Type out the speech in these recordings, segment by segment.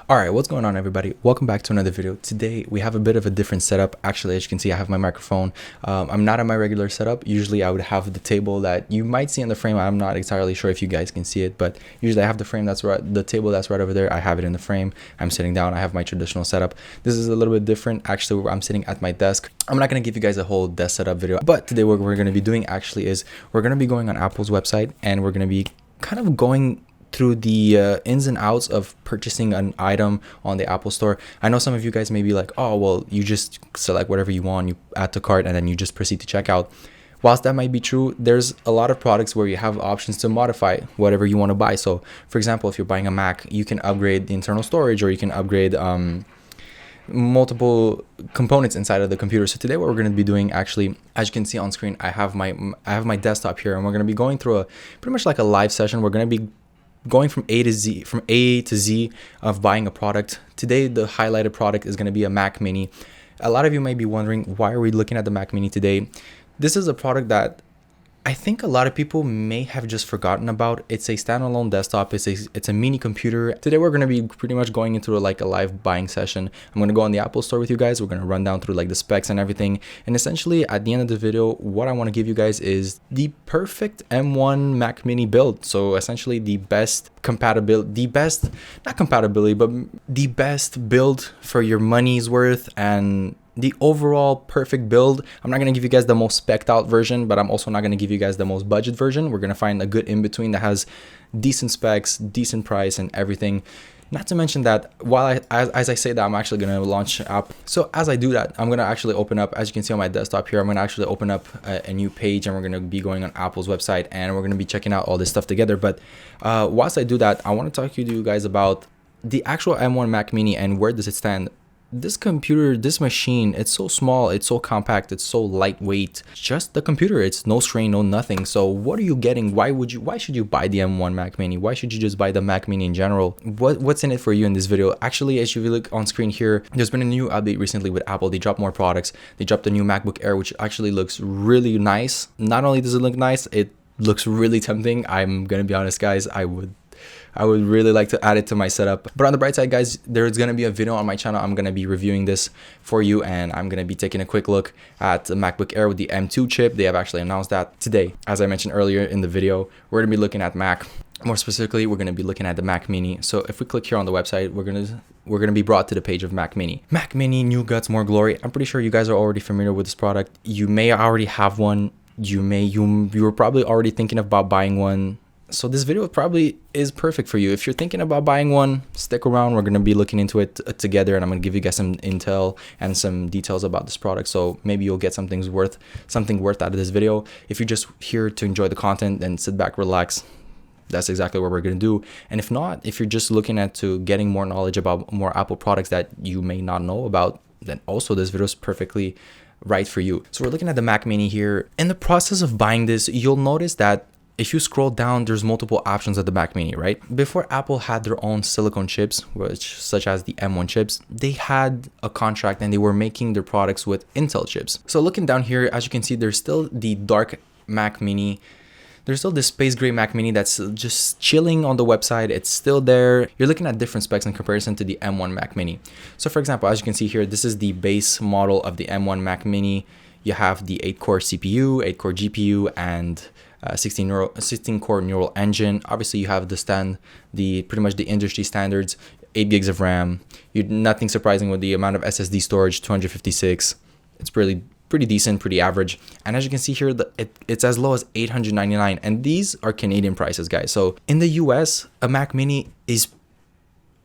Alright, what's going on everybody? Welcome back to another video. Today we have a bit of a different setup. Actually, as you can see, I have my microphone. I'm not at my regular setup. Usually I would have the table that you might see in the frame. I'm not entirely sure if you guys can see it, but usually I have the frame that's right, the table that's right over there. I have it in the frame. I'm sitting down. I have my traditional setup. This is a little bit different. Actually, I'm sitting at my desk. I'm not going to give you guys a whole desk setup video, but today what we're going to be doing actually is we're going to be going on Apple's website and we're going to be kind of going through the ins and outs of purchasing an item on the Apple Store. I know some of you guys may be like, oh, well, you just select whatever you want, you add to cart, and then you just proceed to checkout. Whilst that might be true, there's a lot of products where you have options to modify whatever you want to buy. So, for example, if you're buying a Mac, you can upgrade the internal storage, or you can upgrade multiple components inside of the computer. So today what we're going to be doing, actually, as you can see on screen, I have my desktop here, and we're going to be going through pretty much like a live session. We're going to be going from A to Z of buying a product. Today, the highlighted product is going to be a Mac Mini. A lot of you might be wondering, why are we looking at the Mac Mini today? This is a product that I think a lot of people may have just forgotten about. It's a standalone desktop. It's a mini computer. Today we're going to be pretty much going into a live buying session. I'm going to go on the Apple Store with you guys. We're going to run down through like the specs and everything. And essentially at the end of the video, what I want to give you guys is the perfect M1 Mac Mini build. So essentially the best compatibility, not compatibility, but the best build for your money's worth and the overall perfect build. I'm not going to give you guys the most spec'd out version, but I'm also not going to give you guys the most budget version. We're going to find a good in between that has decent specs, decent price, and everything. Not to mention that while as I say that, I'm actually going to launch an app. So as I do that, I'm going to actually open up, as you can see on my desktop here, I'm going to actually open up a new page, and we're going to be going on Apple's website, and we're going to be checking out all this stuff together. But whilst I do that, I want to talk to you guys about the actual M1 Mac Mini and where does it stand. This computer, this machine, it's so small, it's so compact, it's so lightweight. Just the computer, it's no strain, no nothing. So what are you getting? Why should you buy the M1 Mac Mini? Why should you just buy the Mac Mini in general? What's in it for you in this video? Actually, as you look on screen here, there's been a new update recently with Apple. They dropped more products. They dropped a new MacBook Air, which actually looks really nice. Not only does it look nice, it looks really tempting. I'm gonna be honest, guys, I would really like to add it to my setup. But on the bright side, guys, there's going to be a video on my channel. I'm going to be reviewing this for you, and I'm going to be taking a quick look at the MacBook Air with the M2 chip. They have actually announced that today. As I mentioned earlier in the video, we're going to be looking at Mac. More specifically, we're going to be looking at the Mac Mini. So if we click here on the website, we're going to be brought to the page of Mac Mini. Mac Mini, new guts, more glory. I'm pretty sure you guys are already familiar with this product. You may already have one. You were probably already thinking about buying one. So this video probably is perfect for you. If you're thinking about buying one, stick around. We're going to be looking into it together, and I'm going to give you guys some intel and some details about this product. So maybe you'll get something worth out of this video. If you're just here to enjoy the content, then sit back, relax. That's exactly what we're going to do. And if not, if you're just looking at getting more knowledge about more Apple products that you may not know about, then also this video is perfectly right for you. So we're looking at the Mac Mini here. In the process of buying this, you'll notice that if you scroll down, there's multiple options of the Mac Mini, right? Before Apple had their own silicone chips, such as the M1 chips, they had a contract and they were making their products with Intel chips. So looking down here, as you can see, there's still the dark Mac Mini. There's still this space gray Mac Mini that's just chilling on the website. It's still there. You're looking at different specs in comparison to the M1 Mac Mini. So for example, as you can see here, this is the base model of the M1 Mac Mini. You have the 8-core CPU, 8-core GPU, and 16-core neural engine. Obviously, you have pretty much the industry standards, 8 gigs of RAM. Nothing surprising with the amount of SSD storage, 256. It's pretty decent, pretty average. And as you can see here, it's as low as $899, and these are Canadian prices, guys. So in the US, a Mac Mini is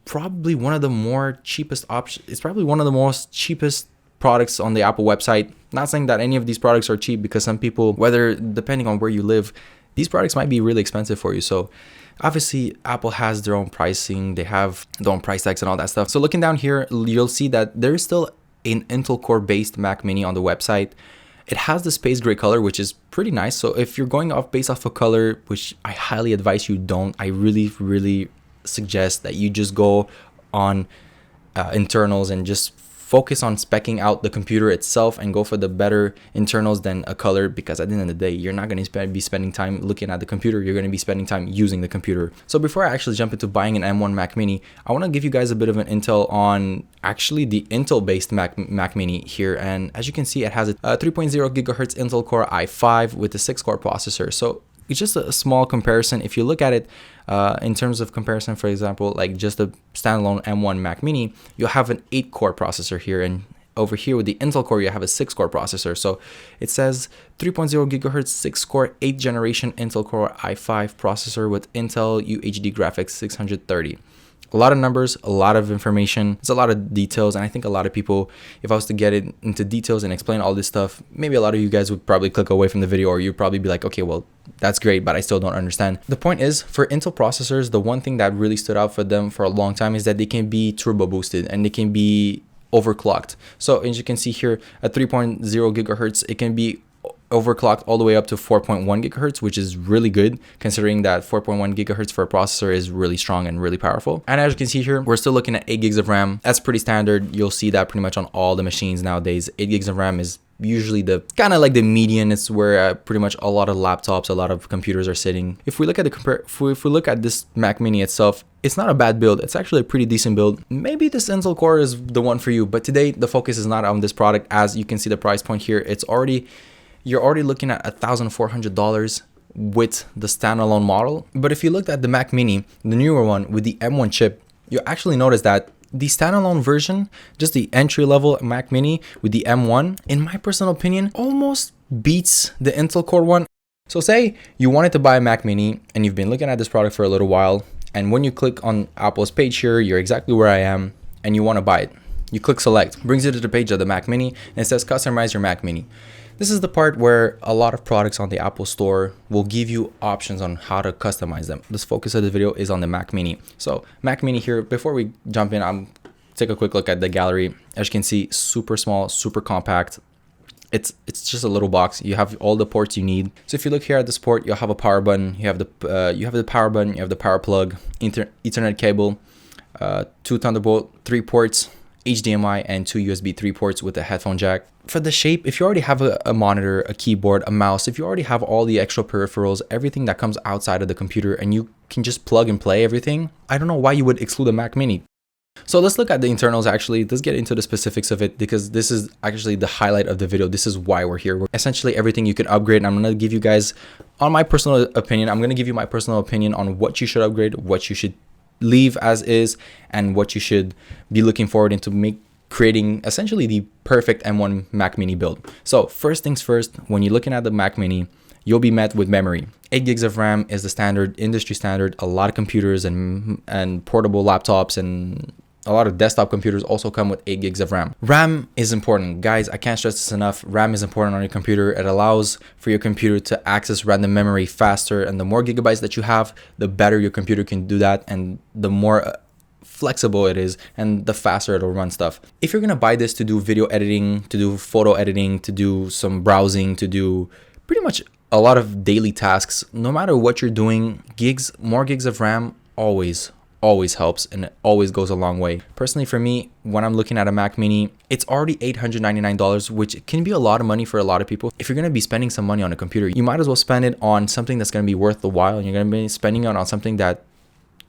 probably one of the more cheapest options. It's probably one of the most cheapest products on the Apple website. Not saying that any of these products are cheap, because some people, depending on where you live, these products might be really expensive for you. So obviously Apple has their own pricing, they have their own price tags and all that stuff. So looking down here, you'll see that there is still an Intel Core based Mac Mini on the website. It has the space gray color, which is pretty nice. So if you're going based off of color, which I highly advise you don't, I really suggest that you just go on internals and just focus on speccing out the computer itself and go for the better internals than a color, because at the end of the day, you're not going to be spending time looking at the computer. You're going to be spending time using the computer. So before I actually jump into buying an M1 Mac Mini, I want to give you guys a bit of an intel on actually the Intel based Mac Mini here. And as you can see, it has a 3.0 gigahertz Intel Core i5 with a 6-core processor. So it's just a small comparison. If you look at it in terms of comparison, for example, like just a standalone M1 Mac Mini, you'll have an 8-core processor here, and over here with the Intel Core, you have a 6-core processor. So it says 3.0 gigahertz 6-core 8th generation Intel Core i5 processor with Intel UHD graphics 630. A lot of numbers, a lot of information, it's a lot of details, and I think a lot of people, if I was to get it into details and explain all this stuff, maybe a lot of you guys would probably click away from the video, or you'd probably be like, okay, well, that's great, but I still don't understand. The point is, for Intel processors, the one thing that really stood out for them for a long time is that they can be turbo boosted and they can be overclocked. So as you can see here at 3.0 gigahertz, it can be overclocked all the way up to 4.1 gigahertz, which is really good considering that 4.1 gigahertz for a processor is really strong and really powerful. And as you can see here, we're still looking at 8 gigs of RAM. That's pretty standard. You'll see that pretty much on all the machines nowadays. 8 gigs of RAM is usually the kind of like the median. It's where pretty much a lot of laptops, a lot of computers are sitting. If we look at if we look at this Mac Mini itself, it's not a bad build. It's actually a pretty decent build. Maybe this Intel Core is the one for you, but today the focus is not on this product. As you can see the price point here, you're already looking at $1,400 with the standalone model. But if you looked at the Mac Mini, the newer one with the M1 chip, you actually notice that the standalone version, just the entry level Mac Mini with the M1, in my personal opinion, almost beats the Intel Core one. So say you wanted to buy a Mac Mini and you've been looking at this product for a little while, and when you click on Apple's page here, you're exactly where I am and you want to buy it. You click select, brings you to the page of the Mac Mini, and it says customize your Mac Mini. This is the part where a lot of products on the Apple Store will give you options on how to customize them. This focus of the video is on the Mac Mini. So Mac Mini here, before we jump in, I'm take a quick look at the gallery. As you can see, super small, super compact. It's just a little box. You have all the ports you need. So if you look here at this port, you'll have a power button. You have the power button. You have the power plug, Ethernet cable, 2 Thunderbolt, 3 ports, HDMI, and 2 USB 3 ports with a headphone jack. For the shape, if you already have a monitor, a keyboard, a mouse, if you already have all the extra peripherals, everything that comes outside of the computer, and you can just plug and play everything, I don't know why you would exclude a Mac Mini. So let's look at the internals actually. Let's get into the specifics of it, because this is actually the highlight of the video. This is why we're here. Essentially everything you can upgrade, and I'm going to give you guys, on my personal opinion, I'm going to give you my personal opinion on what you should upgrade, what you should leave as is, and what you should be looking forward into creating essentially the perfect M1 Mac Mini build. So first things first, when you're looking at the Mac Mini, you'll be met with memory. 8 gigs of RAM is the standard, industry standard. A lot of computers and portable laptops and a lot of desktop computers also come with 8 gigs of RAM. RAM is important. Guys, I can't stress this enough. RAM is important on your computer. It allows for your computer to access random memory faster, and the more gigabytes that you have, the better your computer can do that, and the more flexible it is, and the faster it'll run stuff. If you're gonna buy this to do video editing, to do photo editing, to do some browsing, to do pretty much a lot of daily tasks, no matter what you're doing, more gigs of RAM always helps, and it always goes a long way. Personally, for me, when I'm looking at a Mac Mini, it's already $899, which can be a lot of money for a lot of people. If you're gonna be spending some money on a computer, you might as well spend it on something that's gonna be worth the while, and you're gonna be spending it on something that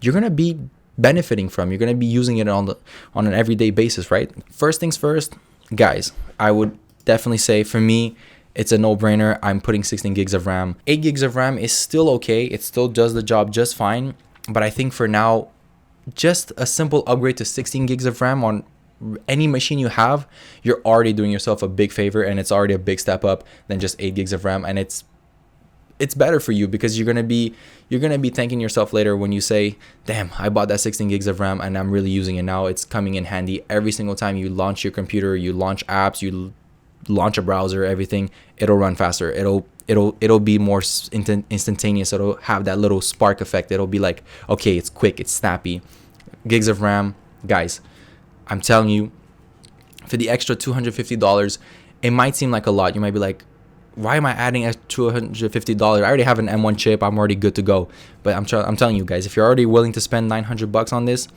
you're gonna be benefiting from. You're going to be using it on an everyday basis, right? First things first, guys, I would definitely say for me, it's a no-brainer. I'm putting 16 gigs of RAM. 8 gigs of RAM is still okay. It still does the job just fine. But I think for now, just a simple upgrade to 16 gigs of RAM on any machine you have, you're already doing yourself a big favor, and it's already a big step up than just 8 gigs of RAM. And it's better for you, because you're gonna be thanking yourself later when you say, damn, I bought that 16 gigs of RAM and I'm really using it now. It's coming in handy every single time you launch your computer, you launch apps, you launch a browser, everything, it'll run faster. It'll be more instantaneous. It'll have that little spark effect. It'll be like, okay, it's quick, it's snappy. Gigs of RAM, guys, I'm telling you, for the extra $250, it might seem like a lot. You might be like, why am I adding $250? I already have an M1 chip. I'm already good to go. But I'm telling you guys, if you're already willing to spend $900 on this,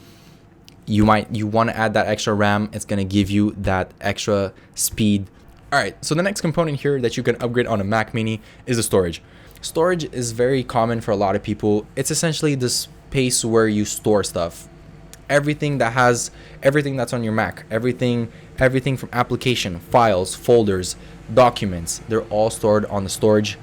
you want to add that extra RAM. It's going to give you that extra speed. All right, so the next component here that you can upgrade on a Mac Mini is the storage. Storage is very common for a lot of people. It's essentially the space where you store stuff. Everything that's on your Mac, everything from application, files, folders, documents, they're all stored on the storage,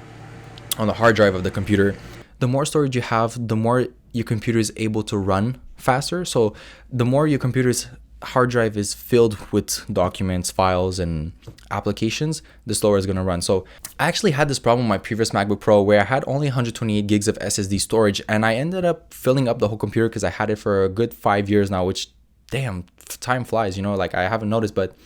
on the hard drive of the computer. The more storage you have, the more your computer is able to run faster. So the more your computer's hard drive is filled with documents, files, and applications, the slower it's going to run. So I actually had this problem with my previous MacBook Pro where I had only 128 gigs of SSD storage, and I ended up filling up the whole computer because I had it for a good 5 years now, which, damn, time flies, like I haven't noticed, but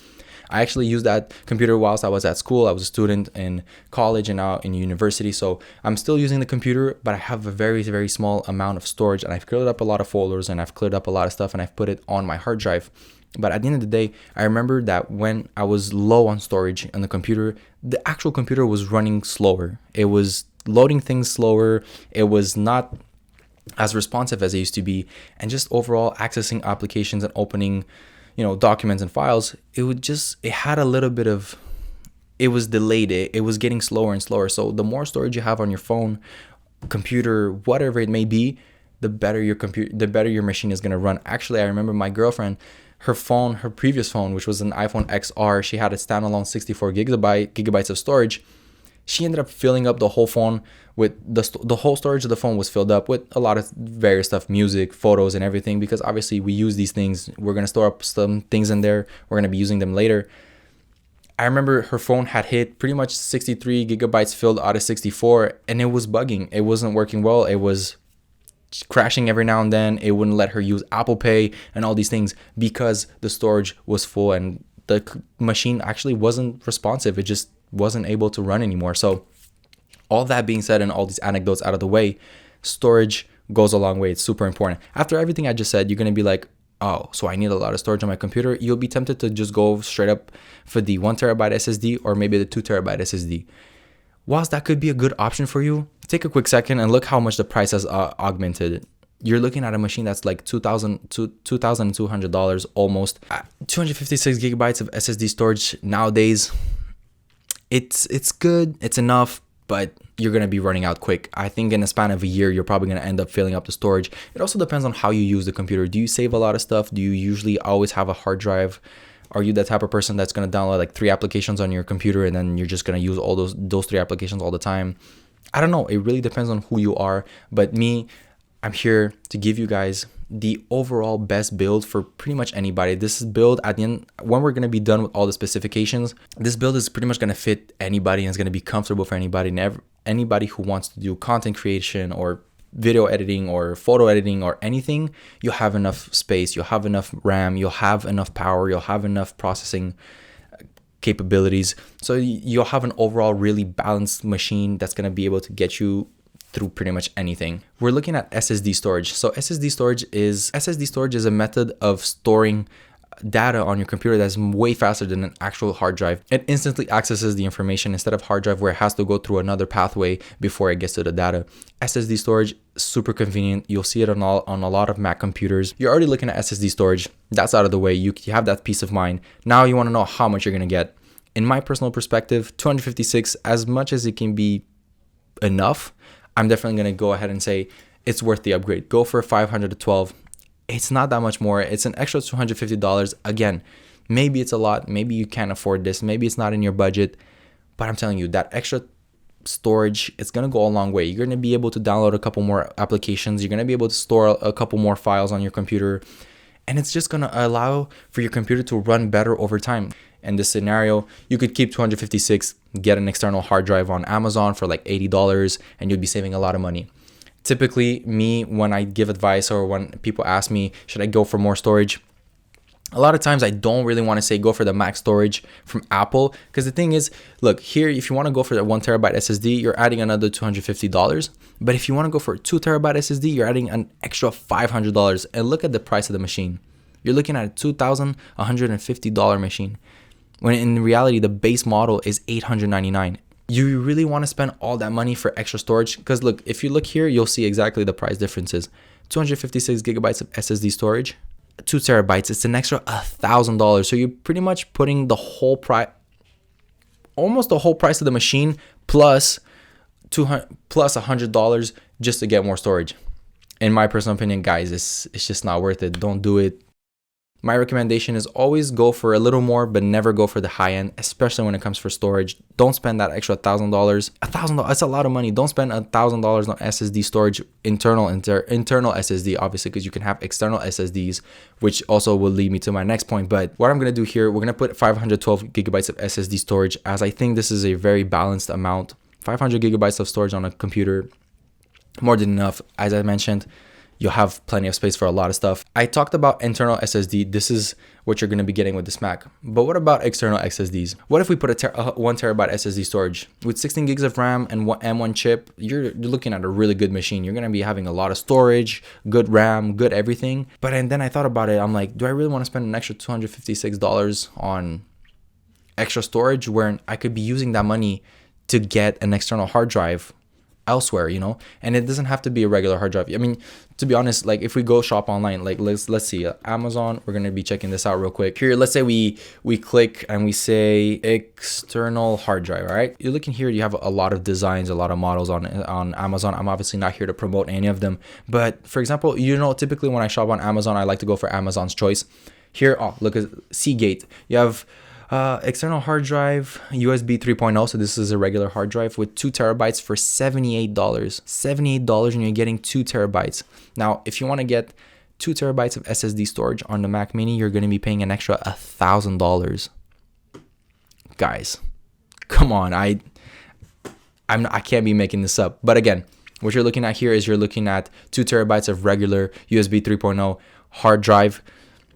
I actually used that computer whilst I was at school. I was a student in college and now in university. So I'm still using the computer, but I have a very, very small amount of storage, and I've cleared up a lot of folders and I've cleared up a lot of stuff and I've put it on my hard drive. But at the end of the day, I remember that when I was low on storage on the computer, the actual computer was running slower. It was loading things slower. It was not as responsive as it used to be. And just overall accessing applications and opening documents and files, it had a little bit of, it was delayed. It was getting slower and slower. So the more storage you have on your phone, computer, whatever it may be, the better your machine is going to run. Actually, I remember my girlfriend, her previous phone, which was an iPhone XR, she had a standalone 64 gigabytes of storage. She ended up filling up the whole phone with the whole storage of the phone was filled up with a lot of various stuff, music, photos, and everything, because obviously we use these things. We're going to store up some things in there. We're going to be using them later. I remember her phone had hit pretty much 63 gigabytes filled out of 64, and it was bugging. It wasn't working well. It was crashing every now and then. It wouldn't let her use Apple Pay and all these things because the storage was full and the machine actually wasn't responsive. It just wasn't able to run anymore. So all that being said and all these anecdotes out of the way, storage goes a long way. It's super important. After everything I just said, you're going to be like, oh, so I need a lot of storage on my computer. You'll be tempted to just go straight up for the 1 terabyte SSD or maybe the 2 terabyte SSD. Whilst that could be a good option for you, take a quick second and look how much the price has augmented. You're looking at a machine that's like $2,200 almost. 256 gigabytes of SSD storage nowadays, it's good, it's enough, but you're going to be running out quick. I think in a span of a year, you're probably going to end up filling up the storage. It also depends on how you use the computer. Do you save a lot of stuff? Do you usually always have a hard drive? Are you the type of person that's going to download like 3 applications on your computer and then you're just going to use all those 3 applications all the time? I don't know. It really depends on who you are. But me, I'm here to give you guys the overall best build for pretty much anybody. This build at the end, when we're going to be done with all the specifications, this build is pretty much going to fit anybody and it's going to be comfortable for anybody. And anybody who wants to do content creation or video editing or photo editing or anything, you'll have enough space, you'll have enough RAM, you'll have enough power, you'll have enough processing capabilities. So you'll have an overall really balanced machine that's going to be able to get you through pretty much anything. We're looking at SSD storage. So SSD storage is a method of storing data on your computer that's way faster than an actual hard drive. It instantly accesses the information instead of hard drive where it has to go through another pathway before it gets to the data. SSD storage, super convenient. You'll see it on a lot of Mac computers. You're already looking at SSD storage. That's out of the way. You have that peace of mind. Now you want to know how much you're going to get. In my personal perspective, 256, as much as it can be enough, I'm definitely going to go ahead and say it's worth the upgrade. Go for 512. It's not that much more. It's an extra $250. Again, maybe it's a lot. Maybe you can't afford this. Maybe it's not in your budget. But I'm telling you, that extra storage, it's going to go a long way. You're going to be able to download a couple more applications. You're going to be able to store a couple more files on your computer. And it's just going to allow for your computer to run better over time. In this scenario, you could keep 256, get an external hard drive on Amazon for like $80, and you'll be saving a lot of money. Typically, me, when I give advice or when people ask me, should I go for more storage? A lot of times I don't really want to say go for the max storage from Apple, because the thing is, look, here, if you want to go for that 1 terabyte SSD, you're adding another $250. But if you want to go for a 2 terabyte SSD, you're adding an extra $500. And look at the price of the machine. You're looking at a $2,150 machine, when in reality, the base model is $899. You really want to spend all that money for extra storage? Because look, if you look here, you'll see exactly the price differences. 256 gigabytes of SSD storage, 2 terabytes, it's an extra $1,000. So you're pretty much putting the whole price, almost the whole price of the machine plus $100 just to get more storage. In my personal opinion, guys, it's just not worth it. Don't do it. My recommendation is always go for a little more, but never go for the high end, especially when it comes for storage. Don't spend that extra $1,000. $1,000, that's a lot of money. Don't spend $1,000 on SSD storage, internal SSD, obviously, because you can have external SSDs, which also will lead me to my next point. But what I'm going to do here, we're going to put 512 gigabytes of SSD storage, as I think this is a very balanced amount. 500 gigabytes of storage on a computer, more than enough. As I mentioned, you'll have plenty of space for a lot of stuff. I talked about internal SSD. This is what you're going to be getting with this Mac. But what about external SSDs? What if we put a 1 terabyte SSD storage? With 16 gigs of RAM and M1 chip, you're looking at a really good machine. You're going to be having a lot of storage, good RAM, good everything. But and then I thought about it. I'm like, do I really want to spend an extra $256 on extra storage where I could be using that money to get an external hard drive elsewhere, you know? And it doesn't have to be a regular hard drive. I mean, to be honest, like if we go shop online, like let's see, Amazon, we're gonna be checking this out real quick. Here, let's say we click and we say external hard drive. All right, you're looking here, you have a lot of designs, a lot of models on Amazon. I'm obviously not here to promote any of them, but for example, you know, typically when I shop on Amazon, I like to go for Amazon's choice. Here, oh, look at Seagate. You have external hard drive, USB 3.0. So this is a regular hard drive with 2 terabytes for $78. $78 and you're getting 2 terabytes. Now, if you want to get 2 terabytes of SSD storage on the Mac Mini, you're going to be paying an extra $1,000. Guys, come on. I can't be making this up. But again, what you're looking at here is you're looking at 2 terabytes of regular USB 3.0 hard drive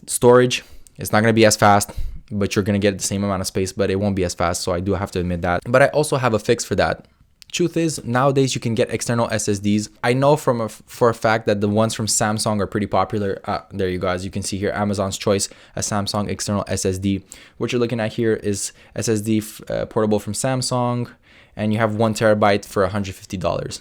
storage. It's not going to be as fast, but you're going to get the same amount of space, but it won't be as fast. So I do have to admit that. But I also have a fix for that. Truth is, nowadays you can get external SSDs. I know for a fact that the ones from Samsung are pretty popular. There you go. As you can see here, Amazon's choice, a Samsung external SSD. What you're looking at here is SSD portable from Samsung, and you have 1 terabyte for $150.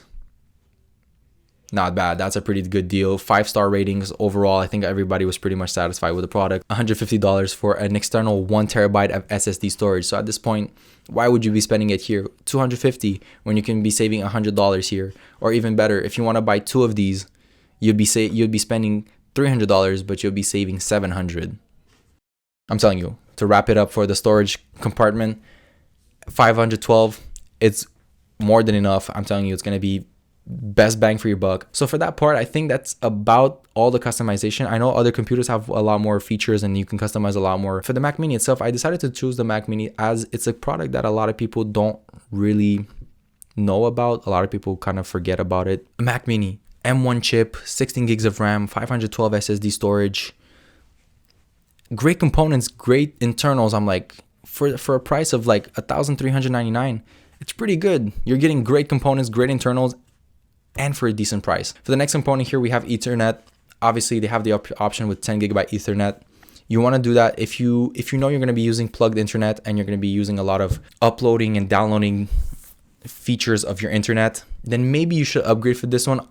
Not bad. That's a pretty good deal. 5-star ratings overall. I think everybody was pretty much satisfied with the product. $150 for an external 1 terabyte of SSD storage. So at this point, why would you be spending it here? $250 when you can be saving $100 here. Or even better, if you want to buy 2 of these, you'd be spending $300, but you'll be saving $700. I'm telling you, to wrap it up for the storage compartment, 512, it's more than enough. I'm telling you, it's going to be best bang for your buck. So for that part, I think that's about all the customization. I know other computers have a lot more features and you can customize a lot more. For the Mac Mini itself, I decided to choose the Mac Mini as it's a product that a lot of people don't really know about. A lot of people kind of forget about it. Mac Mini, M1 chip, 16 gigs of RAM, 512 SSD storage. Great components, great internals. I'm like, for a price of like $1,399, it's pretty good. You're getting great components, great internals, and for a decent price. For the next component here, we have Ethernet. Obviously, they have the option with 10 gigabyte Ethernet. You want to do that if you know you're going to be using plugged internet and you're going to be using a lot of uploading and downloading features of your internet, then maybe you should upgrade for this one.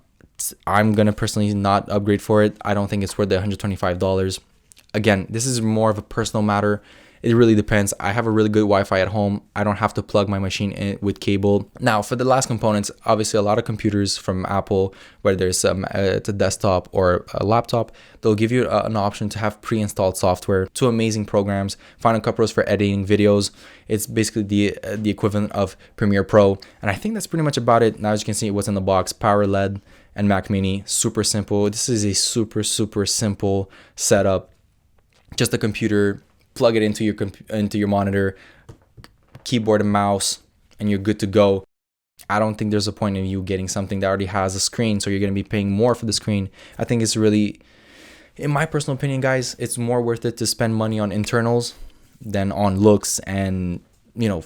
I'm going to personally not upgrade for it. I don't think it's worth the $125. Again, this is more of a personal matter. It really depends. I have a really good Wi-Fi at home. I don't have to plug my machine in with cable. Now, for the last components, obviously a lot of computers from Apple, whether it's a desktop or a laptop, they'll give you an option to have pre-installed software. 2 amazing programs. Final Cut Pros for editing videos. It's basically the equivalent of Premiere Pro. And I think that's pretty much about it. Now, as you can see, what's in the box, power LED and Mac Mini. Super simple. This is a super simple setup. Just a computer. Plug it into your monitor, keyboard and mouse, and you're good to go. I don't think there's a point in you getting something that already has a screen, so you're going to be paying more for the screen. I think it's really, in my personal opinion, guys, it's more worth it to spend money on internals than on looks and, you know,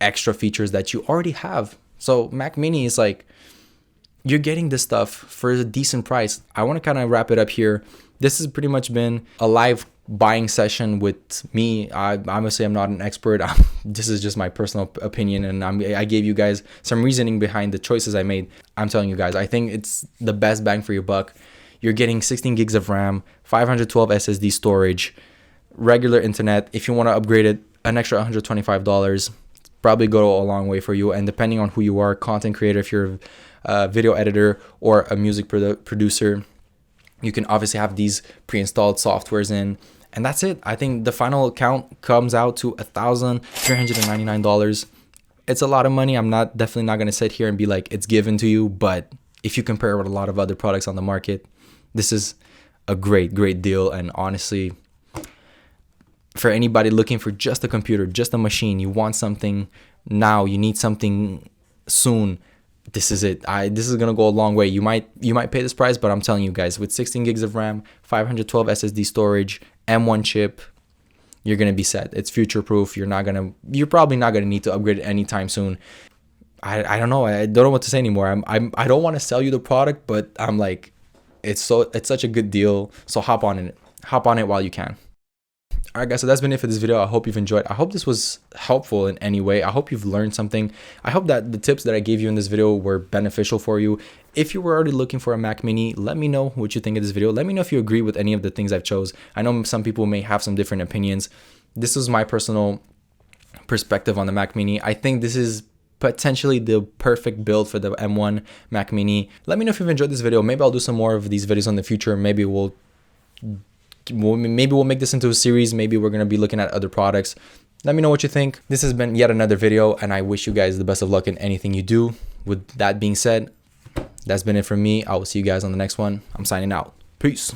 extra features that you already have. So Mac Mini is like, you're getting this stuff for a decent price. I want to kind of wrap it up here. This has pretty much been a live buying session with me. I must say I'm not an expert. This is just my personal opinion, and I gave you guys some reasoning behind the choices I made. I'm telling you guys, I think it's the best bang for your buck. You're getting 16 gigs of RAM, 512 SSD storage, regular internet. If you want to upgrade it, an extra $125, probably go a long way for you. And depending on who you are, content creator, if you're a video editor or a music producer, you can obviously have these pre-installed softwares in. And that's it. I think the final count comes out to $1,399. It's a lot of money. I'm definitely not going to sit here and be like, it's given to you. But if you compare it with a lot of other products on the market, this is a great deal. And honestly, for anybody looking for just a computer, just a machine, you want something now, you need something soon, this is it. This is gonna go a long way. You might pay this price, but I'm telling you guys, with 16 gigs of RAM, 512 SSD storage, M1 chip, you're gonna be set. It's future proof. You're probably not gonna need to upgrade it anytime soon. I don't know. I don't know what to say anymore. I don't want to sell you the product, but I'm like, it's such a good deal. So hop on it while you can. All right, guys, so that's been it for this video. I hope you've enjoyed. I hope this was helpful in any way. I hope you've learned something. I hope that the tips that I gave you in this video were beneficial for you. If you were already looking for a Mac Mini, let me know what you think of this video. Let me know if you agree with any of the things I've chose. I know some people may have some different opinions. This is my personal perspective on the Mac Mini. I think this is potentially the perfect build for the M1 Mac Mini. Let me know if you've enjoyed this video. Maybe I'll do some more of these videos in the future. Maybe we'll make this into a series. Maybe we're going to be looking at other products. Let me know what you think. This has been yet another video, and I wish you guys the best of luck in anything you do. With that being said, that's been it from me. I will see you guys on the next one. I'm signing out. Peace.